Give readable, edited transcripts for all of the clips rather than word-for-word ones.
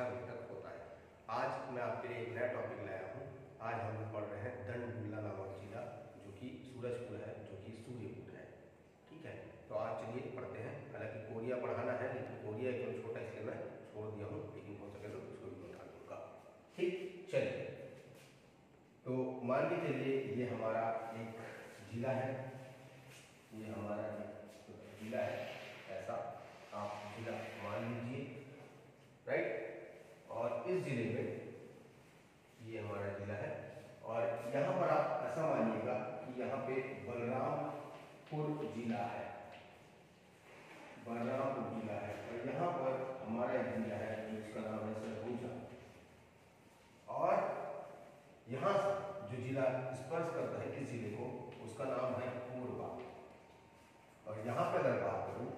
6 बजे तक होता है। आज मैं आपके लिए एक नया टॉपिक लाया हूँ। आज हम लोग पढ़ रहे हैं दंडगुल्ला नामक जिला, जो कि सूरजपुर है, जो कि सूर्यपुर है। ठीक है, तो आज चलिए पढ़ते हैं। हालांकि कोरिया पढ़ाना है, लेकिन कोरिया एकदम छोटा इसलिए मैं छोड़ दिया हूँ, लेकिन हो सके तो उसको भी उठा दूंगा। ठीक, चलिए। तो मान के चलिए ये हमारा एक जिला है, ये हमारा एक जिला है, ऐसा आप जिला मान लीजिए, राइट। और इस जिले में ये हमारा जिला है, और यहाँ पर आप ऐसा मानिएगा कि यहाँ पे बलरामपुर जिला है, बलरामपुर जिला है, और यहाँ पर हमारा एक जिला है जिसका नाम है सरगुजा। और यहाँ से जो जिला स्पर्श करता है इस जिले को, उसका नाम है कोरबा। और यहाँ पर अगर बात करूँ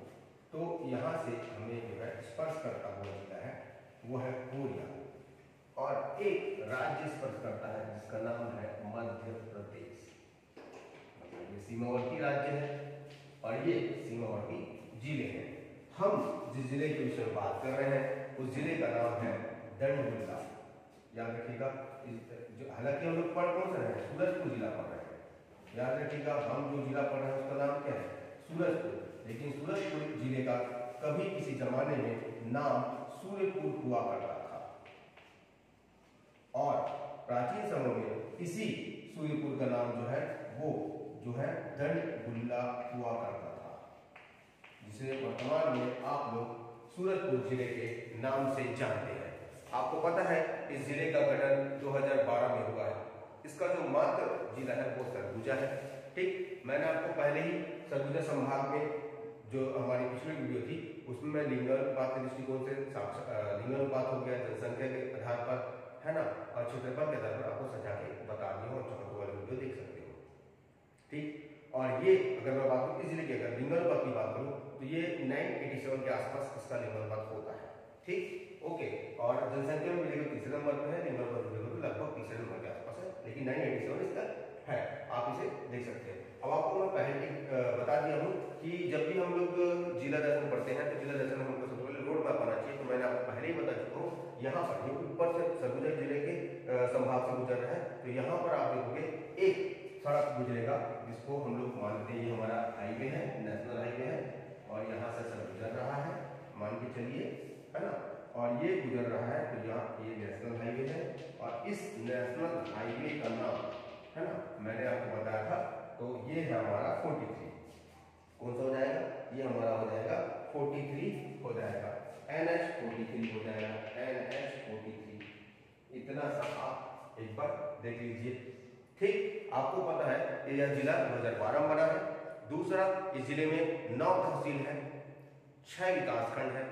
तो यहाँ से हमें जो है स्पर्श करता हुआ जिला है वो है कोरिया। और एक राज्य स्पर्श करता है जिसका नाम है मध्य प्रदेश। ये सीमावर्ती राज्य है और ये सीमावर्ती जिले हैं। हम जिस जिले के विषय में बात कर रहे हैं उस जिले का नाम है दंडगुल्ला। याद रखिएगा, हालांकि हम लोग पढ़ कौन सा रहे हैं, सूरजपुर जिला पढ़ रहे हैं। याद रखिएगा, हम जो जिला पढ़ रहे हैं उसका नाम क्या है, सूरजपुर। लेकिन सूरजपुर जिले का कभी किसी जमाने में नाम सूर्यपुर हुआ करता था, और प्राचीन समय में इसी सूर्यपुर का नाम जो है वो जो है दंडगुल्ला हुआ करता था, जिसे वर्तमान में आप लोग सूरजपुर जिले के नाम से जानते हैं। आपको पता है इस जिले का गठन 2012 में हुआ है। इसका जो मात्र जिला है वो सरगुजा है। ठीक, मैंने आपको पहले ही सरगुजा संभाग में जो हमारी पिछली वीडियो थी उसमें मैं लिंगानुपात के दृष्टिकोण से लिंगानुपात हो गया, जनसंख्या के आधार पर, है ना, और क्षेत्रफल के आधार पर आपको सजा के बता दिया हूँ, चाहो वाली वीडियो देख सकते हो। ठीक, और ये अगर मैं बात करूँ इस जिले की, अगर लिंगानुपात की बात करूँ तो ये 987 के आसपास इसका लिंगानुपात होता है। ठीक, ओके। और जनसंख्या में मिलेगा तीसरे नंबर पे है, लिंगानुपात मिलेगा तो लगभग तीसरे नंबर के आसपास है, लेकिन 987 इसका है, आप इसे देख सकते हैं। अब आपको मैं पहले बता दिया हूँ कि जब भी हम लोग जिला दर्शन पढ़ते हैं तो जिला दर्शन में हमको सबसे पहले रोड मैप आना चाहिए। तो मैंने आपको पहले ही बता चुका हूँ, यहाँ पर ये ऊपर से सरगुजा जिले के संभाग से गुजर रहा है, तो यहाँ पर आप देखोगे एक सड़क गुजरेगा जिसको हम लोग मानते हैं ये हमारा हाईवे है, नेशनल हाईवे है, और यहाँ से सड़क गुजर रहा है, मान के चलिए, है ना। और ये गुजर रहा है तो यहाँ ये नेशनल हाईवे है, और इस नेशनल हाईवे का नाम, है ना, मैंने आपको बताया था, तो ये है हमारा 43। कौन सा हो जाएगा, ये हमारा हो जाएगा 43 हो जाएगा, NH 43 हो जाएगा, NH 43। इतना सा आप एक बार देख लीजिए। ठीक, आपको पता है यह जिला 2012 में बना है। दूसरा, इस जिले में 9 तहसील है, 6 विकासखंड है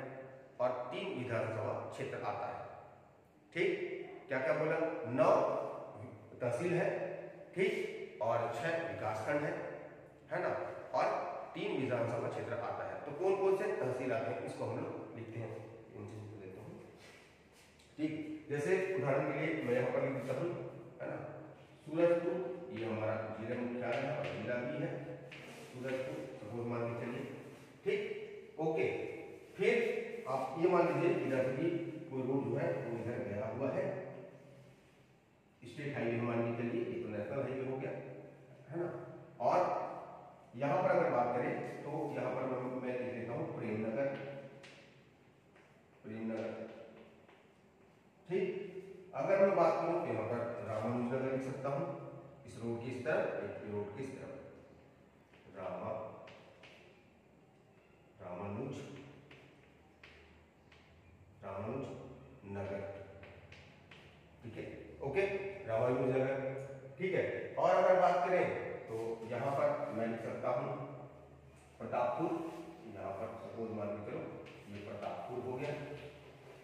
और 3 विधानसभा क्षेत्र आता है। ठीक, क्या क्या बोला, 9 तहसील है, ठीक, और 6 विकासखंड है ना, और 3 विधानसभा क्षेत्र आता है। तो कौन कौन से तहसील आते हैं इसको हम लोग लिखते हैं, इन चीजों को देता हूँ। ठीक, जैसे उदाहरण के लिए मैं यहाँ पर लिख देता हूँ, है ना, सूरजपुर, ये हमारा जिला मुख्यालय है और जिला भी है सूरजपुर, सपोज मान के चलिए। ठीक, ओके। फिर आप ये मान लीजिए इधर भी कोई रोड जो है वो इधर गया हुआ है, स्टेट हाईवे मान के चलिए, ये तो नेशनल हाईवे हो गया, है ना। और यहाँ पर अगर बात करें तो यहाँ पर मैं लिख देता हूँ प्रेमनगर, प्रेमनगर। ठीक, अगर मैं बात करूँ तो यहाँ पर रामानुजनगर लिख सकता हूँ, इस रोड की इस तरफ, एक रोड की इस तरफ, रामानुज नगर। ठीक है, ओके, रामानुज नगर। ठीक है, और अगर बात करें तो यहाँ पर मैं लिख सकता हूँ प्रतापपुर, यहाँ पर सपोज मान के चलो ये प्रतापपुर हो गया,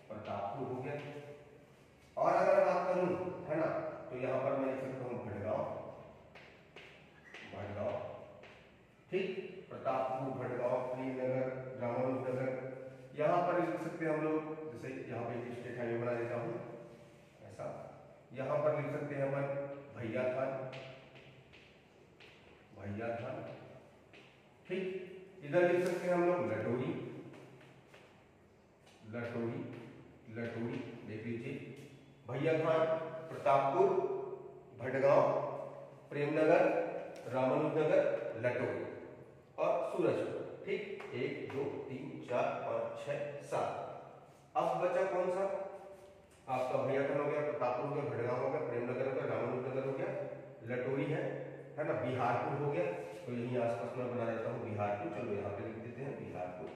प्रतापपुर हो गया। और अगर बात करूँ, है ना, तो यहाँ पर मैं लिख सकता हूँ भटगांव, भटगांव। ठीक, प्रतापपुर, भटगांव, प्रेमनगर, रामानुजनगर। यहाँ पर लिख सकते हैं हम लोग, जैसे यहाँ पे स्टेट हाईवे बना देता हूँ ऐसा, यहाँ पर लिख सकते हैं अपन भैया थान, भैया थान। ठीक, इधर लिख सकते हैं हम लोग लटोरी, लटोरी, लटोरी, देख लीजिए, भैयाथान, प्रतापपुर, भटगांव, प्रेमनगर, रामानुजनगर, लटोरी और सूरजपुर। ठीक, 1 2 3 4 5 6 7। अब बचा कौन सा? आपका भैयाथान हो गया, प्रतापपुर हो गया, भटगांव हो गया, प्रेमनगर हो गया, रामानुजनगर हो गया, लटोरी है ना, बिहारपुर हो गया। तो यहीं आसपास में बना देता हूँ बिहारपुर। चलो यहाँ पे लिख देते हैं बिहारपुर,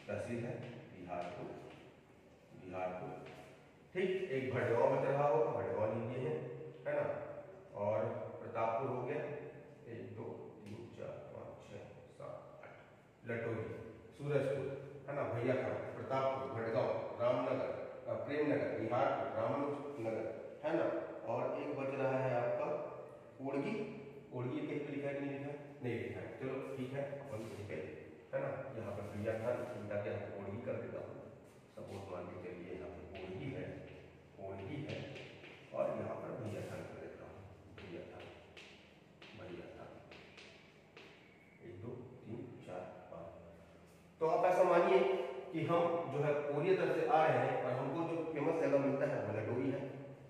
तहसील है बिहारपुर, बिहारपुर। ठीक, एक भटगांव में रहा होगा, भटगांव लीजिए है ना, और प्रतापपुर हो गया, 1 2 3 4 5 6 7 8, लटोरी, सूरजपुर है ना, भैयाथान, प्रतापपुर, भटगांव, रामनगर, प्रेमनगर, बिहारपुर, रामानुजनगर है ना, और एक बच रहा है आपका ओड़गी। ओड़गी कहीं पे लिखा है कि नहीं लिखा है? नहीं लिखा है। चलो ठीक है, अपन यहीं पे है ना, यहाँ पर भैयाथान उल्टा के यहाँ ओड़गी कर देता हूँ। सपोज मान के चलिए यहाँ पे ओड़गी है, ओड़गी है, और यहाँ पर भैयाथान कर देता हूँ, भैयाथान, भैयाथान, 1 2 3 4 5। तो आप ऐसा मानिए कि हम जो है पूरी तरह से आ रहे हैं और हमको जो फेमस जगह मिलता है वो लटोरी है।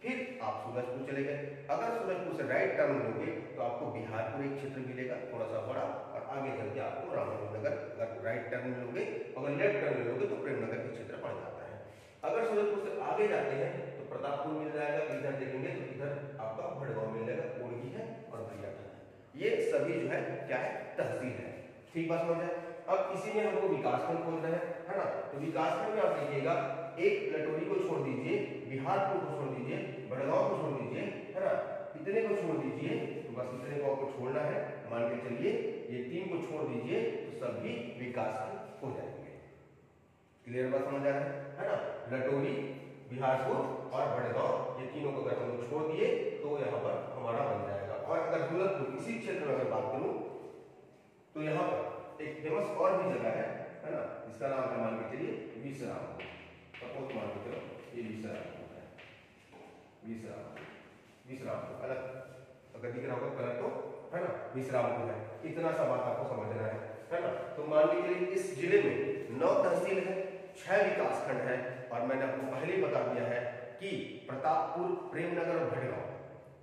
फिर आप सूरजपुर चले गए। अगर सूरजपुर से राइट टर्न लोगे तो आपको बिहारपुर एक क्षेत्र मिलेगा थोड़ा सा बड़ा, और आगे चल के आपको रामानुजनगर, अगर राइट टर्न लोगे, अगर लेफ्ट टर्न लोगे तो प्रेमनगर के क्षेत्र पड़ जाता है। अगर सूरजपुर से आगे जाते हैं तो प्रतापपुर मिल जाएगा, इधर देखेंगे तो इधर आपका भटगांव मिल जाएगा, ओड़गी है और भैयाथान है। ये सभी जो है क्या है, तहसील है। ठीक बात समझ आए? अब इसी में हमको विकासखंड खोजना है ना, तो विकासखंड में आप देखिएगा, एक लटोरी को छोड़ दीजिए, बिहारपुर को छोड़ दीजिए, भटगांव को छोड़ दीजिए है ना, इतने को छोड़ दीजिए, तो बस इतने को आपको छोड़ना है। मान के चलिए ये 3 को छोड़ दीजिए तो सभी विकासखंड हो जाएंगे। क्लियर बात समझ आ रहा है ना? लटोरी, बिहारपुर और भटगांव, ये तीनों को अगर हम लोग छोड़ दिए तो यहाँ पर हमारा बन जाएगा। और अगर सूरजपुर इसी क्षेत्र में अगर बात करूं तो यहाँ पर एक फेमस और भी जगह है ना, जिसका नाम है, मान के चलिए विश्रामपुर। सपोज मान के चलो ये विश्रामपुर है, विश्रामपुर अलग अगर दिख रहा होगा कलर तो है ना, विश्रामपुर है। इतना सा बात आपको समझना है ना। तो मान के चलिए इस जिले में 9 तहसील है, 6 विकासखंड है, और मैंने आपको पहले ही बता दिया है कि प्रतापपुर, प्रेमनगर और भटगांव,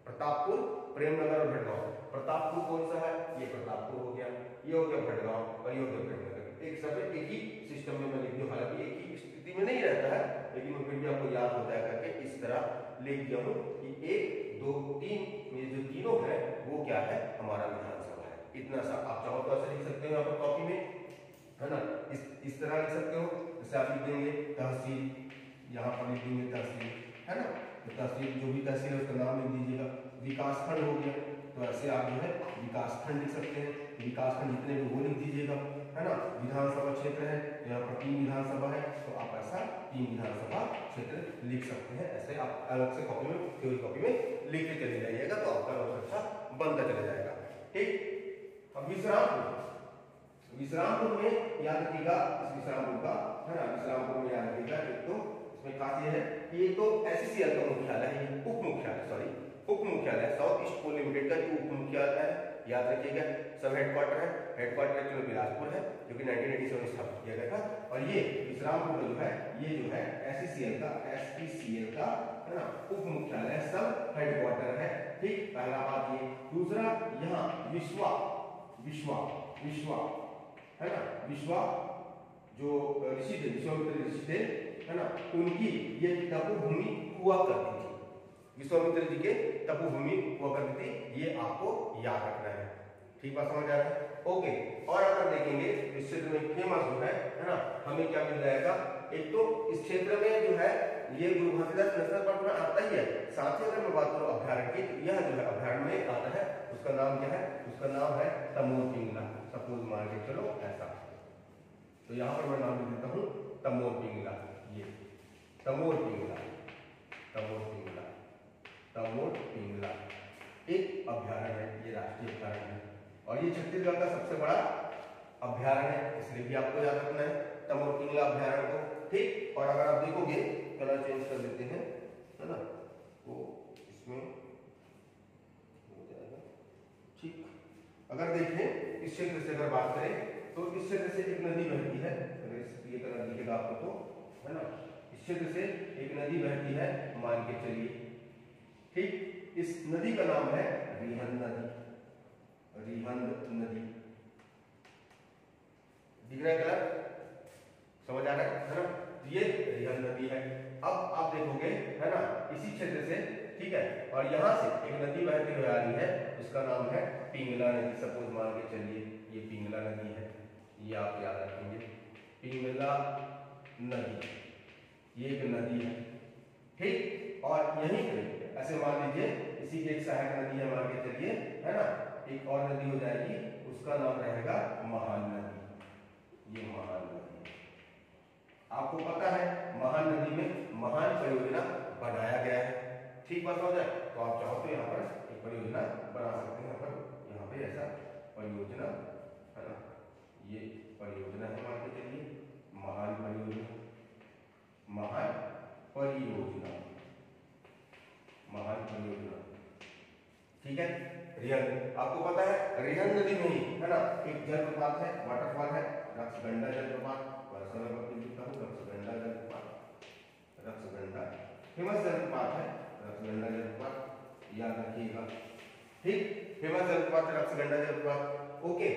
प्रतापपुर, प्रेमनगर और भटगांव। प्रतापपुर कौन सा है? ये प्रतापपुर हो गया, ये हो गया भटगांव और ये हो गया प्रेमनगर। एक सब एक ही सिस्टम में मैं लिख दूं, हालांकि एक ही स्थिति में नहीं रहता है, लेकिन मैं फिर भी आपको याद होता है करके इस तरह लिख दिया हूं कि 1 2 3 में जो तीनों है वो क्या है, हमारा विधानसभा है। इतना सा आप चाहो तो ऐसे लिख सकते हो यहाँ पर कॉपी में है ना, इस तरह लिख सकते हो। जैसे आप लिख देंगे तहसील, यहाँ पर लिख देंगे तहसील है ना, तो तहसील जो भी तहसील है उसका नाम लिख दीजिएगा। विकासखंड हो गया तो ऐसे आप जो है विकासखंड लिख सकते हैं, विकासखंड जितने भी वो लिख दीजिएगा है ना। विधानसभा क्षेत्र है तो यहाँ पर 3 विधानसभा है, तो आप ऐसा 3 विधानसभा क्षेत्र लिख सकते हैं। ऐसे आप अलग से कॉपी में, थ्योरी कॉपी में लिखते चले जाइएगा तो आपका नोट्स अच्छा बनता चला जाएगा। ठीक, अब विश्रामपुर, विश्रामपुर में याद रखिएगा, इस विश्रामपुर का है ना, विश्रामपुर में याद रखिएगा, एक तो इसमें खास ये है कि ये तो एससीसीएल का मुख्यालय है, उप मुख्यालय, सॉरी उप मुख्यालय, साउथ ईस्ट कोल लिमिटेड का जो उप मुख्यालय है, याद रखिएगा। सब हेडक्वार्टर है, हेडक्वार्टर एक्चुअली बिलासपुर है जो कि 1987 में स्थापित किया गया था। और ये विश्रामपुर जो है, ये जो है एससीसीएल का, एसपीसीएल का है ना उप मुख्यालय, सब हेडक्वार्टर है। ठीक, पहला बात ये। दूसरा, यहाँ विश्वा विश्वा विश्वा है ना, विश्वा जो ऋषि थे, विश्वामित्र ऋषि थे है ना, उनकी ये तपोभूमि हुआ करती थी। विश्वामित्र जी के तपोभूमि हुआ करती थी, ये आपको याद रखना है। ठीक बात समझ आ रहा है? ओके। और अगर देखेंगे इस क्षेत्र में फेमस जो है ना, हमें क्या मिल जाएगा, एक तो इस क्षेत्र में जो है ये गुरु घासीदास नेशनल पार्क में आता ही है। साथ ही अगर मैं बात करूं अभ्यारण्य की, तो यह जो है अभ्यारण्य में आता है, उसका नाम क्या है, उसका नाम है तमोर पिंगला। सपोज मान के चलो ऐसा, तो यहाँ पर मैं नाम लिख देता हूँ तमोर पिंगला। ये तमोर पिंगला, तमोर पिंगला, तमोर पिंगला एक अभ्यारण्य है, ये राष्ट्रीय अभ्यारण्य है और ये छत्तीसगढ़ का सबसे बड़ा अभ्यारण्य है, इसलिए भी आपको याद रखना है तमोर पिंगला अभ्यारण्य को। ठीक, और अगर आप देखोगे, कलर चेंज कर देते हैं है ना, वो इसमें हो जाएगा। ठीक, अगर देखें इस क्षेत्र से अगर बात करें तो इस क्षेत्र से एक नदी बहती है, अगर ये कलर दिखेगा आपको तो है ना, इस क्षेत्र से एक नदी बहती है, मान के चलिए, ठीक। इस नदी का नाम है रिहंद नदी, रिहंद नदी। दिख रहा है कलर, समझ आ रहा है ना? ये रिहंद नदी है। अब आप देखोगे, है ना, इसी क्षेत्र से, ठीक है, और यहाँ से एक नदी बहती हुई आ रही है, उसका नाम है पिंगला नदी। सपोज मान के चलिए ये पिंगला नदी है, ये आप याद रखेंगे, पिंगला नदी, ये एक नदी है, ठीक। और यहीं पे ऐसे मान लीजिए इसी की एक सहायक नदी है, मान के चलिए, है ना, एक और नदी हो जाएगी, उसका नाम रहेगा महान नदी। ये महान नदी, आपको पता है महान नदी में महान परियोजना बनाया गया है, ठीक बात हो जाए, तो आप चाहो तो यहाँ पर एक परियोजना बना सकते हैं। यहाँ पे ऐसा परियोजना, है ना, ये परियोजना है, मान के चलिए महान परियोजना, महान परियोजना, महान परियोजना, ठीक है। रिहंद, आपको पता है रिहंद नदी में ही, है ना, एक जलप्रपात है, वाटरफॉल है, रक्सगंडा जलप्रपात, रक्सगंडा जलप्रपात, रक्सगंडा फेमस जलप्रपात है, रक्सगंडा जलप्रपात, याद रखिएगा, ठीक। फेमस जलप्रपात है रक्सगंडा जलप्रपात, ओके।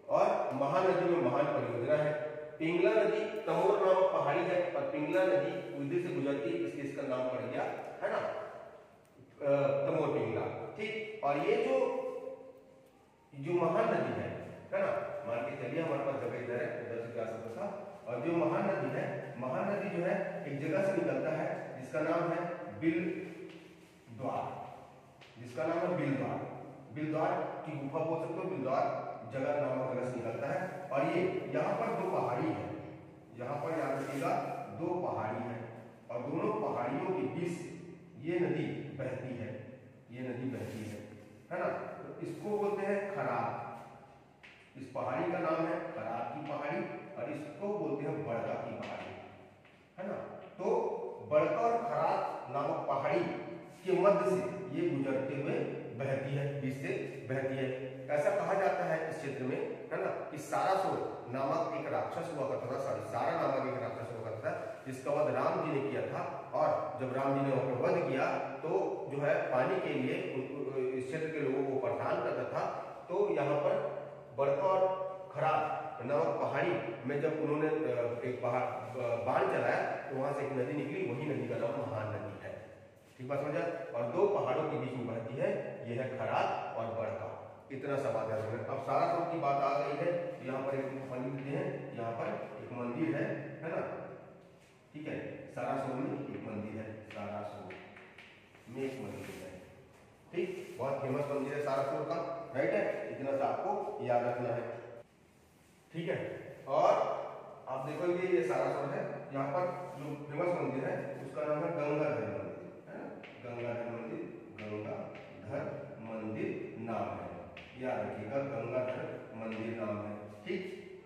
और महानदी में महान परियोजना है। पिंगला नदी तमोर नामक पहाड़ी है, और पिंगला नदी उदय से गुजरती है, इसलिए इसका नाम पड़ गया, है ना, तमोर पिंगला, ठीक। और ये जो महान नदी है ना, मान के चलिए हमारे पास जगह इधर है, इधर से जा सकता था। और जो महान नदी है, महान नदी जो है एक जगह से निकलता है, जिसका नाम है बिल द्वार, जिसका नाम है बिल द्वार। बिल द्वार की गुफा बोल सकते हो, बिल द्वार जगह नामक जगह से निकलता है। और ये यहाँ पर दो पहाड़ी है, यहाँ पर याद रखिएगा दो पहाड़ी है, और दोनों पहाड़ियों के बीच ये नदी बहती है, ये नदी बहती है ना। तो इसको बोलते हैं खरात, इस पहाड़ी का नाम है खरात की पहाड़ी, और इसको बोलते हैं बड़का की पहाड़ी, है ना। तो बड़का और खरात नामक पहाड़ी के मध्य से ये गुजरते हुए बहती है, बीच से बहती है। ऐसा कहा जाता है इस क्षेत्र में, है ना, कि सारासुर नामक एक राक्षस हुआ करता था, सारा नामक एक राक्षस हुआ करता था, जिसका वध राम जी ने किया था। और जब राम जी ने वहां पर वध किया तो जो है पानी के लिए इस क्षेत्र के लोगों को परेशान करता था। तो यहाँ पर बड़का और खरात नामक पहाड़ी में जब उन्होंने एक बाण चलाया तो वहां से एक नदी निकली, वही नदी का नाम महान नदी है, ठीक बात समझा। और दो पहाड़ों के बीच में बहती है, यह है खरात और बड़का। इतना सा बात है। अब सारासुर की बात आ गई है, यहाँ पर एक मंदिर है, यहाँ पर एक मंदिर है ना, ठीक है। सारासुर में एक मंदिर है, सारासुर में एक मंदिर है, ठीक। बहुत फेमस मंदिर है सारासुर का, राइट है। इतना सा आपको याद रखना है, ठीक है। और आप देखोगे ये सारासुर है, यहाँ पर जो फेमस मंदिर है उसका नाम है गंगाधर मंदिर, है ना, गंगाधर मंदिर, गंगाधर मंदिर नाम है, याद रखिएगा गंगाधर मंदिर नाम है, ठीक,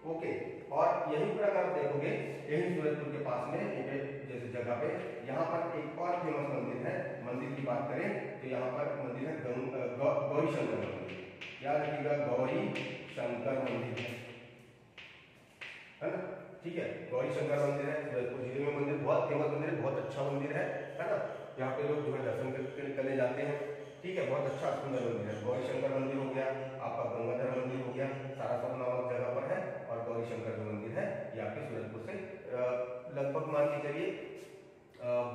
ओके। और यहीं पर अगर आप देखोगे, यही सूरजपुर के पास में एक जैसे जगह पे यहाँ पर एक और फेमस मंदिर है। मंदिर की बात करें तो यहाँ पर मंदिर है गौरी शंकर मंदिर, याद रखिएगा गौरी शंकर मंदिर है ना, ठीक है। गौरी शंकर मंदिर है सूरजपुर जिले में, मंदिर बहुत फेमस मंदिर है, बहुत अच्छा मंदिर है ना। यहाँ पे लोग जो है दर्शन करने जाते हैं, ठीक है। बहुत अच्छा सुंदर मंदिर है। गौरी शंकर मंदिर हो गया, आपका गंगाधर मंदिर हो गया, सारासुर नामक जगह पर है। और गौरी शंकर जो मंदिर है ये आपके सूरजपुर से लगभग मान के चलिए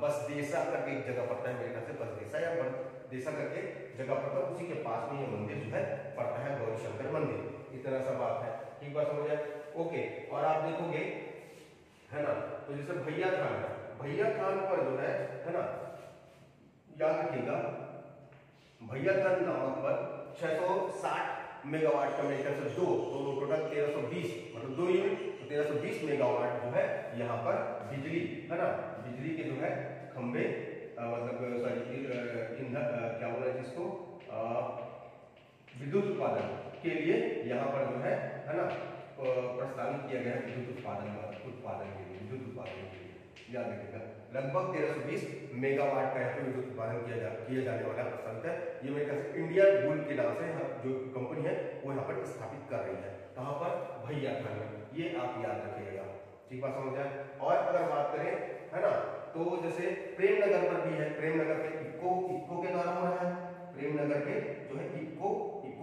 बसदेसा करके एक जगह पड़ता है, मेरे ख्याल से बसदेसा या बसदेसा करके जगह पड़ता है, उसी के पास में ये मंदिर जो है पड़ता है, गौरी शंकर मंदिर। इतना सा बात है, ठीक बात समझ आए, ओके। और आप देखोगे, है ना, तो जैसे भैया थान है, भैया थान पर जो है ना, याद रखिएगा भैया थान नामक पर 660 मेगावाट का मेरे ख्याल से तो टोटल 1320, मतलब 2 यूनिट, तो 1320 मेगावाट जो है यहाँ पर बिजली, है ना, बिजली के जो है खंबे, मतलब सॉरी ईंधन क्या बोला है जिसको, विद्युत उत्पादन के लिए यहाँ पर जो है ना प्रस्तावित किया गया है, विद्युत उत्पादन के लिए, विद्युत उत्पादन के लिए, याद रखिएगा लगभग 1320 मेगावाट का यहाँ पे विद्युत उत्पादन किया जाने वाला प्रस्तावित है। ये मेरे ख्याल से इंडिया बुल के नाम से जो कंपनी है वो यहाँ पर स्थापित कर रही है, कहाँ पर, भैया थान में, ये आप याद रखिएगा, ठीक बात समझ आए। और अगर बात करें, है ना, तो जैसे प्रेमनगर पर भी है, प्रेमनगर पे इक्को के द्वारा हो रहा है, प्रेमनगर के जो है इक्को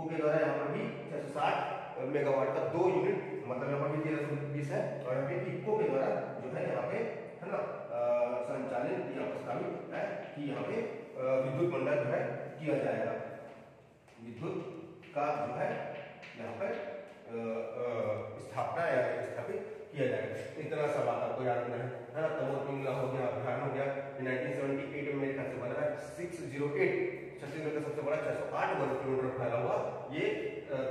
के द्वारा यहाँ पर भी 660 मेगावाट का 2 यूनिट, मतलब यहाँ पर भी 1320 है, और यहाँ पे इक्को के द्वारा जो है यहाँ पे, है ना, संचालित या प्रस्तावित है कि यहाँ पे विद्युत मंडल जो है किया जाएगा, विद्युत का जो है यहाँ पर स्थापना या स्थापित किया जाएगा। इतना सा बात आपको याद रखना है ना। तमोर पिंगला हो गया, बिहार हो गया, 1978 में मेरे ख्याल से बना है। 608 छत्तीसगढ़ का सबसे बड़ा 608 वर्ग किलोमीटर फैला हुआ ये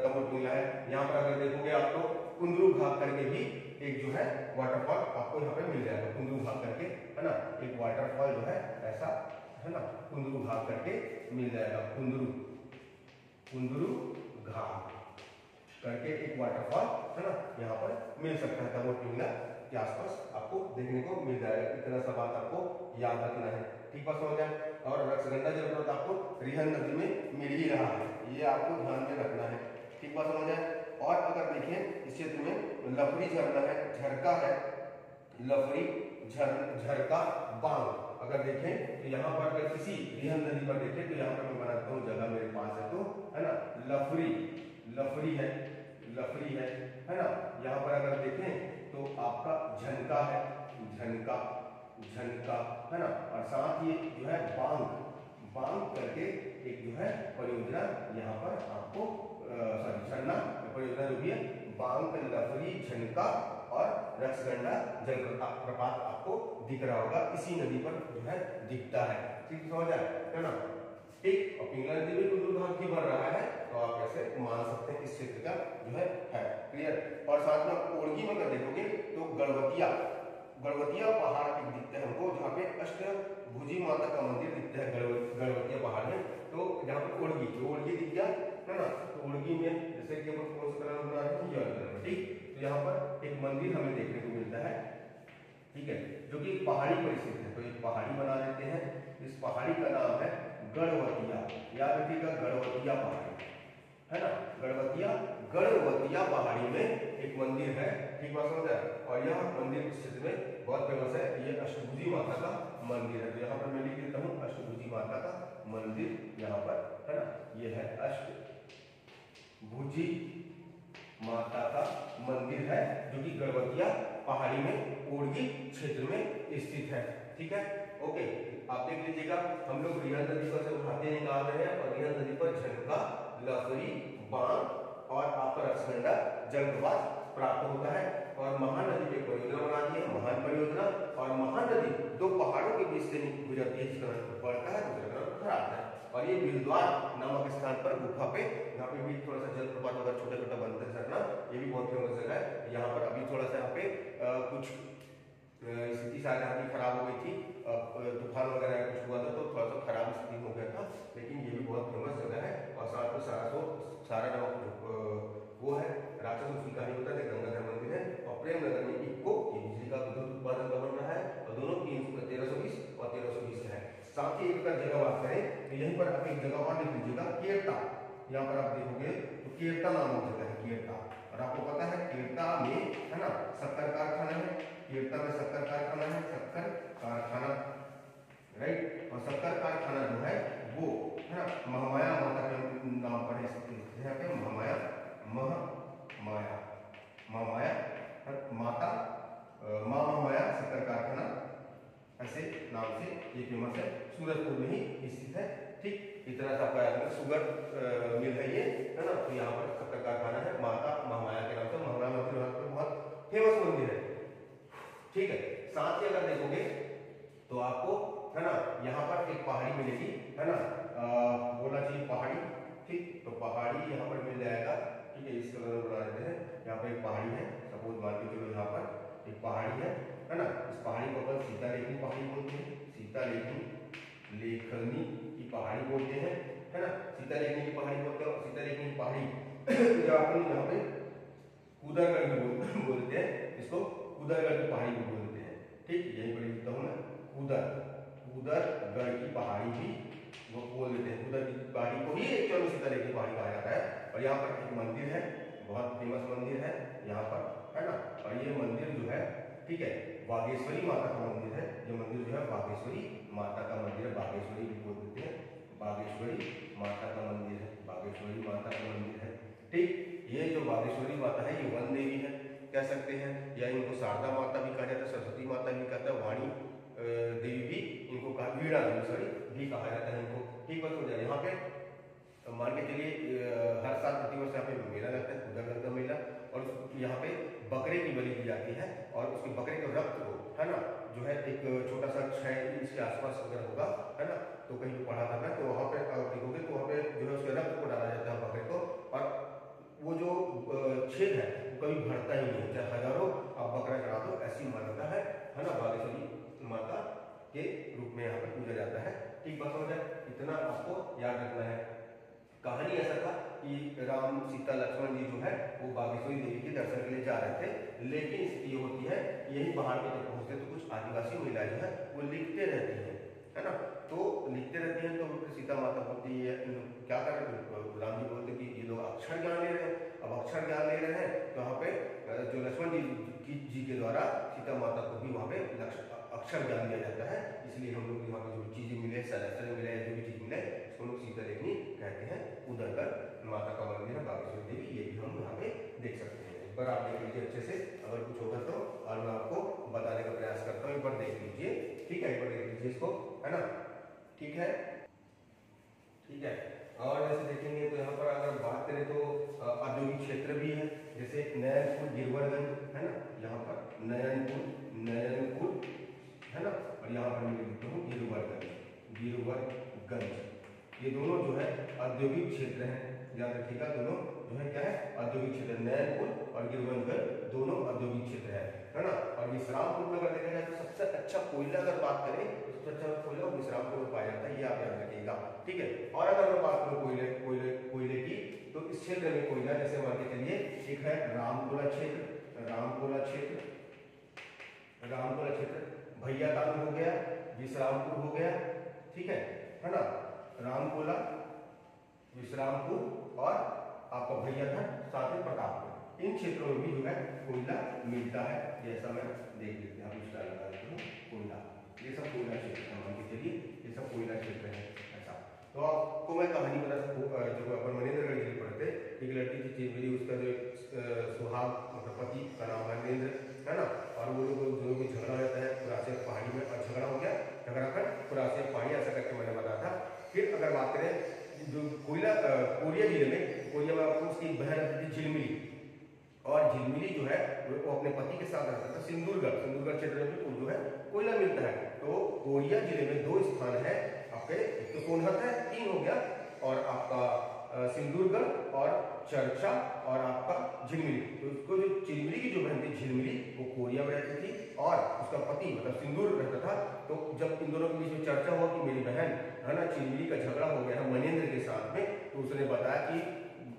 तमोर पिंगला है। यहाँ पर अगर देखोगे आपको कुंदरू घाट करके भी एक जो है वाटरफॉल आपको यहाँ पे मिल जाएगा, कुंदरू घाट करके, है ना, एक वाटरफॉल जो है ऐसा, है ना, कुंदरू घाट करके मिल जाएगा, कुंदरू घाट करके एक वाटरफॉल, है ना, यहाँ पर मिल सकता है। तमोर पिंगला के आसपास आपको देखने को मिल जाएगा। इतना सा बात आपको याद रखना है, ठीक बात समझ आए। और रक्सगंडा जलप्रपात आपको रिहंद नदी में मिल ही रहा है, ये आपको ध्यान में रखना है, ठीक बात समझ आए। और अगर देखें इस क्षेत्र में लफरी झरना है, झरका है, लफरी झरका बांध अगर देखें तो यहाँ पर अगर किसी रिहंद नदी पर देखें तो यहाँ पर मैं बनाता हूँ जगह मेरे पास है, तो है ना, लफरी है ना। यहाँ पर अगर देखें तो आपका झनका है, झनका है ना, और साथ ही जो है बांग करके एक जो है परियोजना यहाँ पर आपको झरना परियोजना जो भी है, बांग, लफरी, झनका और रक्सगंडा जलप्रपात आपको दिख रहा होगा, इसी नदी पर जो है दिखता है, ठीक समझ आए, है ना। ठीक, और पिंगला नदी में कुंदरू घाट की बन रहा है, तो आप ऐसे मान सकते हैं इस क्षेत्र का जो है क्लियर। और साथ में ओड़गी में अगर देखोगे तो गणवतिया पहाड़ एक दिखता है हमको, जहाँ पे अष्टभुजी माता का मंदिर दिखता है गणवतिया पहाड़ में। तो जहाँ पे ओड़गी दिख गया, है ना, तो ओड़गी में जैसे कि हम कौन सा कलर बना रहे हैं, येलो कलर में, ठीक। तो यहाँ पर एक मंदिर हमें देखने को मिलता है, ठीक है, जो कि पहाड़ी पर स्थित है। तो एक पहाड़ी बना लेते हैं, इस पहाड़ी का नाम है गणवतिया, याद रखिएगा, गणवतिया पहाड़ी, है ना, गणवतिया पहाड़ी में एक मंदिर है, ठीक बात समझ आए। और यह मंदिर इस क्षेत्र में बहुत फेमस है, ये अष्टभुजी माता का मंदिर है। तो यहाँ पर मैं लिख देता हूँ अष्टभुजी माता का मंदिर, यहाँ पर, है ना, ये है अष्टभुजी माता का मंदिर है, जो कि गणवतिया पहाड़ी में ओड़गी क्षेत्र में स्थित है, ठीक है, ओके। आप देख लीजिएगा, हम लोग रिहंद नदी पर से उठाते निकाल रहे हैं, और रिहंद नदी पर झनका, लफरी, बांग और आपका रक्सगंडा जलप्रपात प्राप्त होता है। और महानदी पे परियोजना बना दी है, महान परियोजना। और महानदी दो पहाड़ों के बीच से गुजरती है, जिसका रंग बढ़ता है, दूसरा रंग खराब है। और ये बिलद्वार नामक स्थान पर गुफा पे, यहाँ पे भी थोड़ा सा जलप्रपात वगैरह छोटा बनता है झरना, ये भी बहुत फेमस जगह है। यहाँ पर अभी थोड़ा सा यहाँ पे कुछ स्थिति शायद यहाँ की खराब हो गई थी, तूफान वगैरह कुछ हुआ था, तो थोड़ा सा खराब स्थिति हो गया था, लेकिन ये भी बहुत फेमस जगह है। और साथ में सारा नामक वो है, राक्षस उसकी कहानी होता है, गंगाधर मंदिर है। और प्रेमनगर में इक्को बिजली का विद्युत उत्पादन का बन रहा है, और दोनों 1320 और 1320 है। साथ ही एक जगह बात करें तो यहीं पर आप एक जगह और लिख लीजिएगा, केरता। यहाँ पर आप देखोगे तो केरता नामक जगह है, केरता। और आपको पता है केरता में, है ना, शक्कर कारखाना है, केरता में शक्कर कारखाना है, शक्कर कारखाना, राइट। और शक्कर कारखाना जो है वो, है ना, महामाया माता के नाम पर है, यहाँ पे महामाया माता, माँ महामाया शक्कर कारखाना ऐसे नाम से ये फेमस है, सूरजपुर में ही स्थित है, ठीक। इतना सा आपका याद, शुगर मिल है ये, है ना। तो यहाँ पर शक्कर कारखाना है, माता महामाया के नाम से, महामाया मंदिर बहुत फेमस मंदिर है, ठीक है। साथ ही अगर देखोगे तो आपको, है ना, यहाँ पर एक पहाड़ी मिलेगी, है ना, बोलना चाहिए पहाड़ी, ठीक। तो पहाड़ी यहाँ पर मिल जाएगा, ठीक है, इस कलर में बना देते हैं। यहाँ पर एक पहाड़ी है, सपोज मान के चलो यहाँ पर एक पहाड़ी है ना। इस पहाड़ी को अपन सीता लेखनी पहाड़ी बोलते हैं, सीता लेखनी की पहाड़ी बोलते हैं, है ना, सीता लेखनी की पहाड़ी बोलते हैं। और सीता लेखनी की पहाड़ी जब अपन यहाँ पे कुदरगढ़ भी बोलते हैं, इसको कुदरगढ़ की पहाड़ी भी बोलते हैं, ठीक। यही पर लिखता हूँ मैं, कुदरगढ़ की पहाड़ी भी वो बोल देते हैं, कुदर की पहाड़ी को ही एक्चुअली सीता लेखनी पहाड़ी कहा जाता है। और यहाँ पर एक मंदिर है, बहुत फेमस मंदिर है यहाँ पर, है ना। और ये मंदिर जो है, ठीक है। बागेश्वरी माता का मंदिर है, ये मंदिर जो है बागेश्वरी माता का मंदिर है, बागेश्वरी भी बोल देते हैं, बागेश्वरी माता का मंदिर है, बागेश्वरी माता का मंदिर है। ठीक, ये जो बागेश्वरी माता है ये वन देवी है कह सकते हैं, या इनको शारदा माता भी कहा जाता है, सरस्वती माता भी कहता है, वाणी देवी भी इनको कहा, वीणा देवी सॉरी भी कहा जाता है इनको। ठीक बात हो जाए। यहाँ पे मान के चलिए हर साल प्रतिवर्ष यहाँ पे मेला लगता है, पूजा गंगा मेला, और यहाँ पे बकरे की बलि दी जाती है, और उसके बकरे के रक्त को है ना जो है एक छोटा सा 6 इंच के आसपास अगर होगा है ना, तो कहीं पे पढ़ा था मैं, तो वहाँ पे देखोगे तो वहाँ पे जो है उसके रक्त को डाला जाता है बकरे को, और वो जो छेद है वो कभी भरता ही नहीं, चाहे हजारों आप बकरा चढ़ा दो, ऐसी मान्यता है ना। बागेश्वरी माता के रूप में यहाँ पर पूजा जाता है। ठीक बात हो जाए, इतना आपको याद रखना है। कहानी ऐसा था कि राम सीता लक्ष्मण जी जो है वो बागेश्वरी देवी के दर्शन के लिए जा रहे थे, लेकिन स्थिति ये होती है यही पहाड़ पे जब पहुंचते तो कुछ आदिवासी महिलाएं जो है वो लिखते रहती है ना, तो लिखते रहती हैं, तो सीता माता बोलती है क्या कर रहे हैं, राम जी बोलते कि ये लोग अक्षर ज्ञान ले रहे हैं। अब अक्षर ज्ञान ले रहे हैं तो यहाँ पे जो लक्ष्मण जी के द्वारा सीता माता को भी वहाँ पे अक्षर ज्ञान दिया जाता है, इसलिए हम लोग यहाँ पे जो चीजें मिले, शस्त्र मिले, जो भी चीज मिले उसको लोग सीता लेखनी कहते हैं। उधर कर माता का मंदिर है बागेश्वरी देवी, ये भी हम यहाँ पे देख सकते हैं। एक बार आप देख लीजिए अच्छे से, अगर कुछ होगा तो और मैं आपको बताने का प्रयास करता हूँ, एक बार देख लीजिए। ठीक है, एक बार देख लीजिए इसको, है ना। ठीक है, ठीक है। और जैसे देखेंगे तो यहाँ पर अगर बात करें तो औद्योगिक क्षेत्र भी है, जैसे नयनपुर गिरवरगंज है ना, यहाँ पर नयनपुर है ना, और यहाँ पर मैं लिखता हूँ गिरवरगंज, ये दोनों जो है औद्योगिक क्षेत्र हैं, याद रखिएगा। दोनों जो है क्या है, औद्योगिक क्षेत्र, नयनपुर और गिरवरगंज दोनों औद्योगिक क्षेत्र है ना। और विश्रामपुर में अगर देखा जाए तो सबसे अच्छा कोयला अगर बात करें तो सबसे अच्छा कोयला विश्रामपुर में पाया जाता है, ये आप याद रखिएगा। ठीक है, और अगर मैं बात करूँ कोयले की, तो इस क्षेत्र में कोयला जैसे मान के चलिए एक है रामकोला क्षेत्र, भैयातान हो गया, विश्रामपुर हो गया, ठीक है ना, रामकोला, विश्रामपुर और आपका भैयातान, साथ में प्रतापपुर, इन क्षेत्रों में भी जो है कोयला मिलता है। जैसा मैं देख लेते हैं, कोयला, ये सब कोयला क्षेत्र मान के चलिए, ये सब कोयला क्षेत्र है ऐसा। तो आपको मैं कहानी बता सकूँ, जब अपन मनेन्द्रगढ़ जिले पढ़ते, एक लड़की थी मेरी, उसका जो सुहाग मतलब पति का नाम है नरेंद्र है ना, और वो लोग दोनों में झगड़ा हो जाता है पुरासिया पहाड़ी में, और झगड़ा हो गया, झगड़ा कर पुरासिया पहाड़ी ऐसा करके मैंने बताया था। फिर अगर बात करें जो कोरिया जिले में, कोरिया में आपको उसकी बहन थी झिलमिली, और झिलमिली जो है वो अपने पति के साथ रहता था सिंदूरगढ़ क्षेत्र में जो है कोयला मिलता है। तो कोरिया जिले में 2 स्थान है आपके, एक तो सोनहत है, 3 हो गया, और आपका सिंदूरगढ़ और चर्चा और आपका झिलमिली। तो उसको जो झिलमिली की जो बहन थी झिलमिली, वो कोरिया में रहती थी, और उसका पति मतलब सिंदूर रहता था। तो जब इन दोनों के बीच में चर्चा हुआ कि मेरी बहन है ना झिलमिली का झगड़ा हो गया है मनेन्द्र के साथ में, तो उसने बताया कि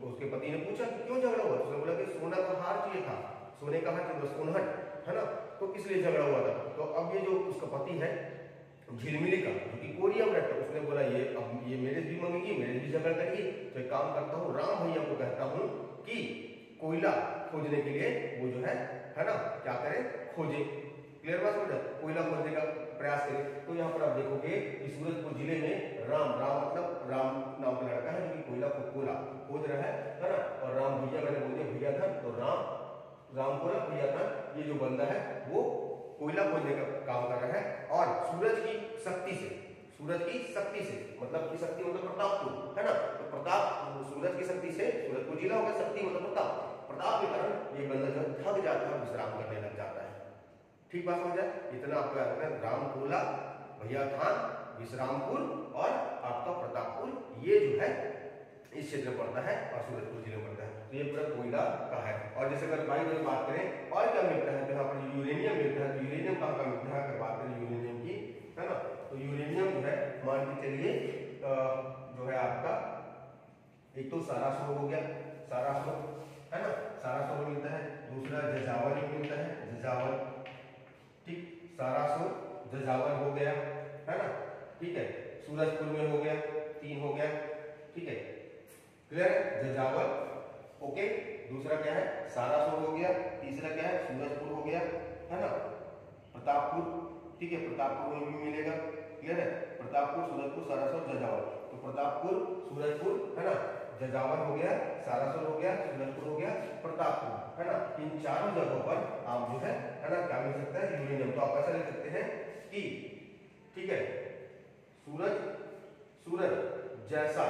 उसके पति ने पूछा कि क्यों झगड़ा हुआ, तो उसने बोला कि सोना का हार चाहिए था, सोने का हार चाहिए, सोनहट है ना, तो इसलिए झगड़ा हुआ था। तो अब ये जो उसका पति है झिलमिली का, जो कि कोरिया में रहता है, उसने बोला ये अब ये मेरे भी मांगेगी, मेरे भी झगड़ा करेगी, तो एक काम करता हूँ, राम भैया को कहता हूँ कि कोयला खोजने के लिए वो जो है ना क्या करे, खोजे। क्लियर बात हो जाए, कोयला खोजने का प्रयास करें। तो यहाँ पर आप देखोगे कि सूरजपुर जिले में राम मतलब राम नाम का लड़का है जो कि कोयला को खोज रहा है ना, और राम भैया मैंने बोल दिया भैया था, तो रामपुरा भैया था, ये जो बंदा है वो कोयला खोजने का काम कर रहा है, और सूरज की शक्ति से मतलब की शक्ति मतलब प्रतापपुर है ना, तो प्रताप सूरज की शक्ति से सूरजपुर जिला होगा, शक्ति मतलब प्रताप के कारण ये बंदा जो थक जाता है, विश्राम करने लग जाता है। ठीक बात हो जाए, इतना आपको याद रखना है। रामकोला, भैयाथान, विश्रामपुर और आपका प्रतापपुर, ये जो है इस क्षेत्र में पड़ता है और सूरजपुर जिले में पड़ता है। तो ये पूरा कोयला का है। और जैसे अगर भाई बहन बात करें और क्या मिलता है, तो यहाँ पर यूरेनियम मिलता है। तो यूरेनियम कहाँ का मिलता है, अगर बात करें यूरेनियम की, है ना, तो यूरेनियम जो है मान के चलिए जो है आपका एक तो सारासोर हो गया, सारासोर है ना, सारासोर मिलता है। दूसरा जजावल मिलता है, जजावल, ठीक, सारासोर जजावल हो गया, है ना, ठीक है। सूरजपुर में हो गया, 3 हो गया, ठीक है, क्लियर है, जजावल, ओके। दूसरा क्या है, सारासोर हो गया। तीसरा क्या है, सूरजपुर हो गया, है ना, प्रतापपुर, ठीक है, प्रतापपुर में भी मिलेगा, क्लियर है, प्रतापपुर, सूरजपुर, सारासर, जजावर। तो प्रतापपुर, सूरजपुर, है ना, जजावर हो गया, सारासर हो गया, सूरजपुर हो गया, प्रतापपुर, है ना, इन चारों जगहों पर आप जो है ना क्या मिल सकता है, यूरेनियम। तो आप ऐसा लिख सकते हैं कि, ठीक है, सूरज जैसा,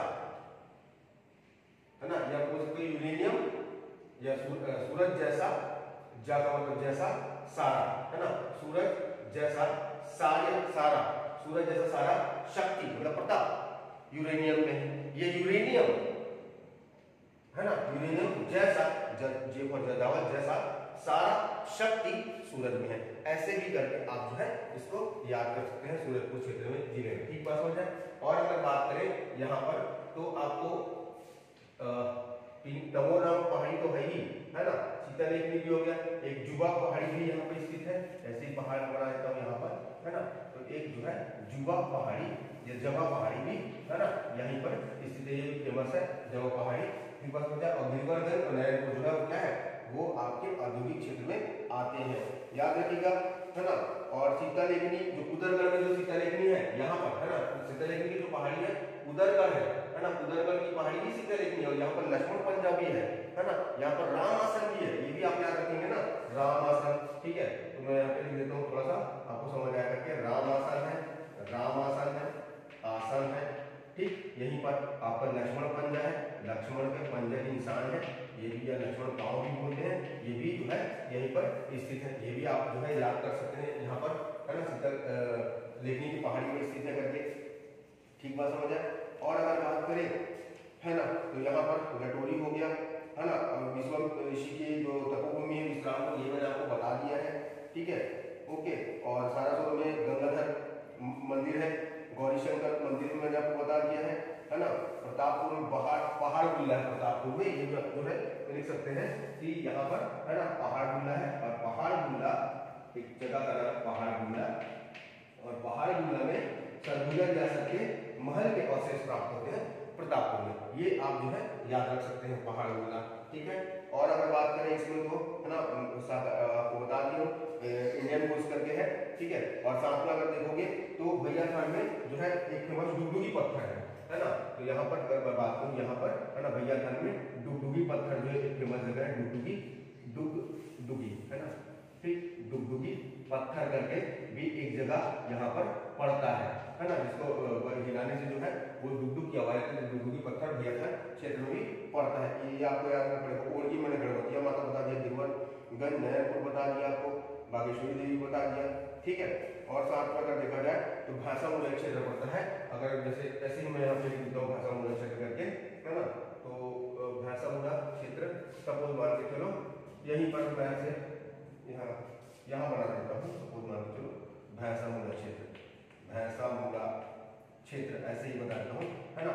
है ना, या बोल सकते हैं यूरेनियम, या सूरज जैसा, का मतलब जैसा, सारा, है ना, सूरज जैसा सारा, सूरज जैसा सारा शक्ति मतलब प्रताप यूरेनियम में। ये यूरेनियम, है ना, यूरेनियम जैसा, जजावत जैसा सारा शक्ति सूरज में है। ऐसे भी करके आप जो है इसको याद कर सकते हैं सूरजपुर क्षेत्र में जिले में, ठीक बात हो जाए। और अगर बात करें यहाँ पर तो आपको तमोराम पहाड़ी तो है ही, है ना, सीतालेखनी भी हो गया, एक जुबा पहाड़ी भी यहाँ पे स्थित है, ऐसे ही पहाड़ बना देता हूँ यहाँ पर, है ना, तो एक जो है जुबा पहाड़ी या जबा पहाड़ी भी, है ना, यहीं पर स्थित है, ये फेमस है जबा पहाड़ी, ठीक बात हो जाए। और गिरवरगंज और नैनपुर जो है क्या है, वो आपके औद्योगिक क्षेत्र में आते हैं, याद रखिएगा, है ना। और सीतालेखनी जो उदरगढ़ में जो सीतालेखनी है यहाँ पर, है ना, सीतालेखनी की जो पहाड़ी है उदरगढ़ है ना, उदरगढ़ की पहाड़ी ही सीतालेखनी है। और यहाँ पर लक्ष्मण पंजा भी है ना, यहाँ पर राम आसन भी है, ये भी आप याद रखेंगे ना, राम आसन, ठीक है। तो मैं यहाँ पे लिख देता हूँ, थोड़ा सा आपको समझ आया करके, राम आसन है, आसन है, ठीक। यहीं पर आपका लक्ष्मण पंजा है, लक्ष्मण के पंजे के निशान है, ये भी, या लक्ष्मण पांव भी बोलते हैं, ये भी जो है यहीं पर स्थित है, ये भी आप जो है याद कर सकते हैं यहाँ पर, है ना, सीतालेखनी की पहाड़ी में स्थित है करके, ठीक बात समझ आए। और अगर बात करें, है ना, तो यहाँ पर लटोरी हो गया, है ना, विश्वम ऋषि की जो तपोभूमि है विश्राम को, ये मैंने आपको बता दिया है, ठीक है, ओके। और सारासुर में गंगाधर मंदिर है, गौरीशंकर मंदिर में मैंने आपको बता दिया है ना। प्रतापपुर में पहाड़ गुल्ला है, प्रतापपुर में, ये जो है लिख सकते हैं कि यहाँ पर, है ना, पहाड़ गुल्ला है। और पहाड़ गुल्ला एक जगह का नाम पहाड़ गुल्ला, और पहाड़ गुल्ला में सरगुजा व्यास के महल के अवशेष प्राप्त होते हैं प्रतापपुर में, ये आप जो है याद रख सकते हैं पहाड़ गुल्ला, ठीक है। और अगर बात करें इसमें तो, है ना, आपको बता दिया इंडियन कोर्स करके है, ठीक है। और साथ में अगर देखोगे तो भैया थान में जो है एक फेमस डुगडुगी पत्थर है ना, तो यहाँ पर अगर बात करूँ, यहाँ पर, है ना, भैया थान में डुगडुगी पत्थर जो है एक फेमस जगह है, डुगडुगी, है ना, ठीक, डुगडुगी पत्थर करके भी एक जगह यहाँ पर पड़ता है ना, जिसको हिलाने से जो है वो डुगडुग की आवाज आती है, डुगडुगी पत्थर भैया थान क्षेत्र में भी पड़ता है, ये आपको याद रखना पड़ेगा। ओरगी मैंने गणपतिया माता बता दिया, गिरवरगंज नैनपुर बता दिया आपको, बागेश्वरी देवी बता दिया, ठीक है। और साथ में अगर देखा जाए तो भाषा मूलक क्षेत्र पड़ता है, अगर जैसे ऐसे ही मैं यहाँ पे लिखता हूँ भाषा मूलक क्षेत्र करके, है ना, तो भाषा मूलक क्षेत्र सपोज मान के चलो यहीं पर मैं से यहाँ बना देता हूँ, सपोज मान के चलो भाषा मूलक क्षेत्र, भैंसा मूला क्षेत्र ऐसे ही बता देता हूँ, है ना।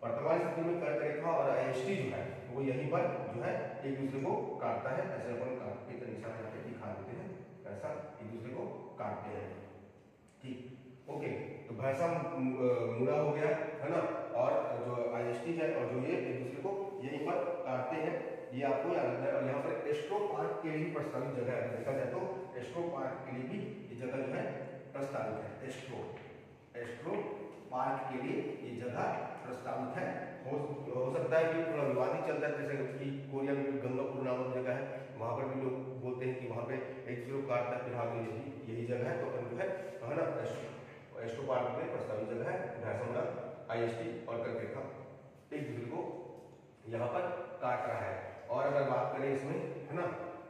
वर्तमान स्थिति में कर्क रेखा और आयष्टी जो है वो यहीं पर जो है एक दूसरे को काटता है, ऐसे अपन काट के निशान यहाँ पे दिखा देते हैं, ऐसा एक दूसरे को काटते हैं, ठीक, ओके। तो भैंसा मूला हो गया, है ना, और जो आयष्टी है और जो ये एक दूसरे को यहीं पर काटते हैं, ये आपको याद रखना है। और यहाँ पर एस्ट्रो पार्क के लिए भी प्रस्तावित जगह है, देखा जाए तो एस्ट्रो पार्क के लिए भी ये जगह जो है प्रस्तावित है, एस्ट्रो पार्क के लिए ये जगह प्रस्तावित है। हो सकता है कि थोड़ा विवादित चलता है, जैसे कि कोरिया में गंगापुर नामक जगह है, वहां पर भी लोग बोलते हैं कि वहां पे एक दूसरे को काटता है, फिलहाल यही जगह है, तो अपन जो है ना एस्ट्रो पार्क में प्रस्तावित जगह है, भैंसा आईएसटी और कर्क रेखा एक दूसरे को यहाँ पर काट रहा है। और अगर बात करें इसमें, है ना,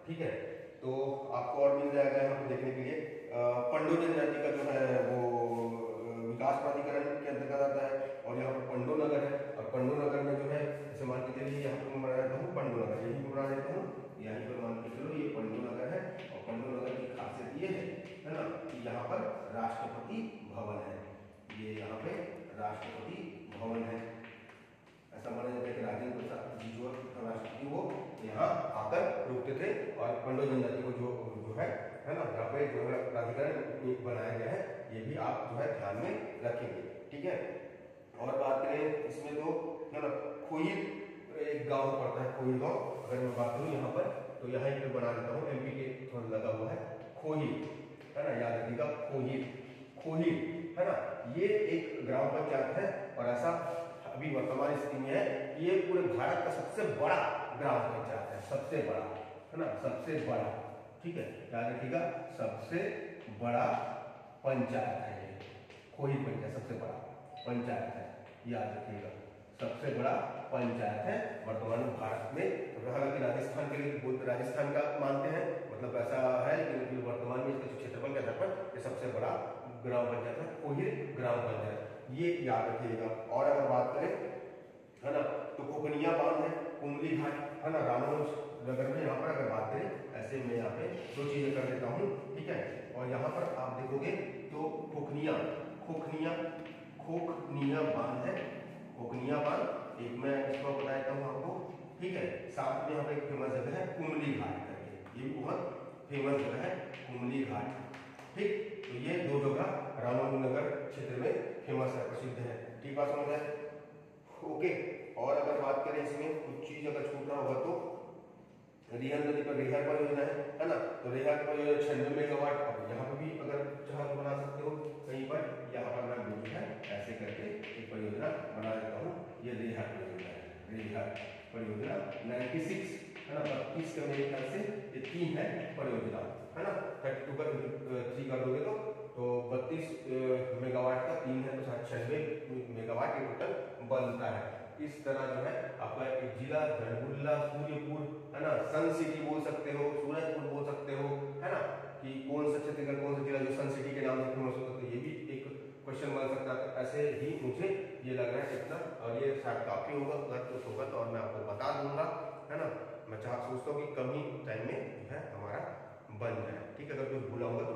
ठीक है, तो आपको और मिल जाएगा यहाँ पे देखने के लिए पंडो जनजाति का जो है वो विकास प्राधिकरण के अंतर्गत आता है, और यहाँ पर पंडो नगर है, और पंडो नगर में जो है जैसे मान के चलिए यहाँ पर बना देता हूँ पंडो नगर, यही पर बना देता हूँ, यहीं पर मान के चलो ये पंडो नगर है। और पंडो नगर की खासियत ये है ना, कि यहाँ पर राष्ट्रपति भवन है, ये यहाँ पे राष्ट्रपति भवन है, ऐसा माना जाता है कि राजेंद्र प्रसाद जी जो राष्ट्रपति वो यहाँ आकर रुकते थे। और पंडो जनजाति को जो है ना, यहाँ पे जो है प्राधिकरण बनाया गया है, ये भी आप जो है ध्यान में रखेंगे, ठीक है। और बात करें इसमें तो, है ना, खोइल एक गांव पड़ता है, खोइल गांव, अगर मैं बात करूँ यहाँ पर तो यहाँ पे बना देता हूँ, एमपी के थोड़ा लगा हुआ है खोइल, है ना, याद रखिएगा खोहिर, खोहिर, है ना, ये एक ग्राम पंचायत है और ऐसा अभी वर्तमान स्थिति में है कि ये पूरे भारत का सबसे बड़ा ग्राम पंचायत है, सबसे बड़ा, है ना, सबसे बड़ा, ठीक है, याद रखिएगा, सबसे बड़ा पंचायत है ये, खोहिर पंचायत सबसे बड़ा पंचायत है, याद रखिएगा, सबसे बड़ा पंचायत है वर्तमान भारत में। तो हालांकि राजस्थान के लिए राजस्थान का मानते हैं, मतलब ऐसा है कि वर्तमान में इसके क्षेत्रफल के आधार पर ये सबसे बड़ा ग्राम पंचायत है, खोहिर ग्राम पंचायत, ये याद रखिएगा। और अगर बात करें, है ना, तो कोकनिया बांध है, कुमली घाट, है ना, रामानुज नगर में, यहाँ पर अगर बात करें, ऐसे मैं यहाँ पे दो चीजें कर देता हूँ, ठीक है। और यहाँ पर आप देखोगे तो खोखनिया, खोखनिया, खोखनिया बांध है, खोखनिया बांध, एक मैं इसको बता देता हूँ आपको, ठीक है। साथ में यहाँ पे एक फेमस जगह है कुमली घाट करके, ये भी बहुत फेमस जगह है कुमली घाट, ठीक। तो ये दो जगह रामानुजनगर क्षेत्र में फेमस है, प्रसिद्ध है, ठीक बात समझ आए, ओके। और अगर बात करें इसमें कुछ चीज अगर छूट रहा होगा तो रिहर नदी पर रेहर परियोजना है ना, तो रेहर परियोजना 96 मेगावाट, अब यहाँ पर भी अगर चाहो तो बना सकते हो कहीं पर, यहाँ पर मैं जो है ऐसे करके एक परियोजना बना देता हूँ, ये रेहर परियोजना है, रेहर परियोजना 96, है ना, 32 का मेरे ख्याल से ये 3 है परियोजना, है ना, 32 का 3 कर दोगे तो 32 मेगावाट का 3 है, तो 96 मेगावाट ये टोटल बनता है। इस तरह जो है आपका एक जिला धनगुल्ला, सूर्यपुर, है ना, सन सिटी बोल सकते हो, सूरजपुर बोल सकते हो, है ना, कि कौन सा छत्तीसगढ़ कौन सा जिला जो सन सिटी के नाम से फेमस होता है, तो ये भी एक क्वेश्चन बन सकता है। ऐसे ही मुझे ये लग रहा है इतना, और ये शायद काफी होगा, अगर होगा तो और मैं आपको बता दूंगा, है ना। मैं सोचता हूँ कि कम ही टाइम में जो है हमारा बन जाए, ठीक है। अगर कुछ भूला होगा तो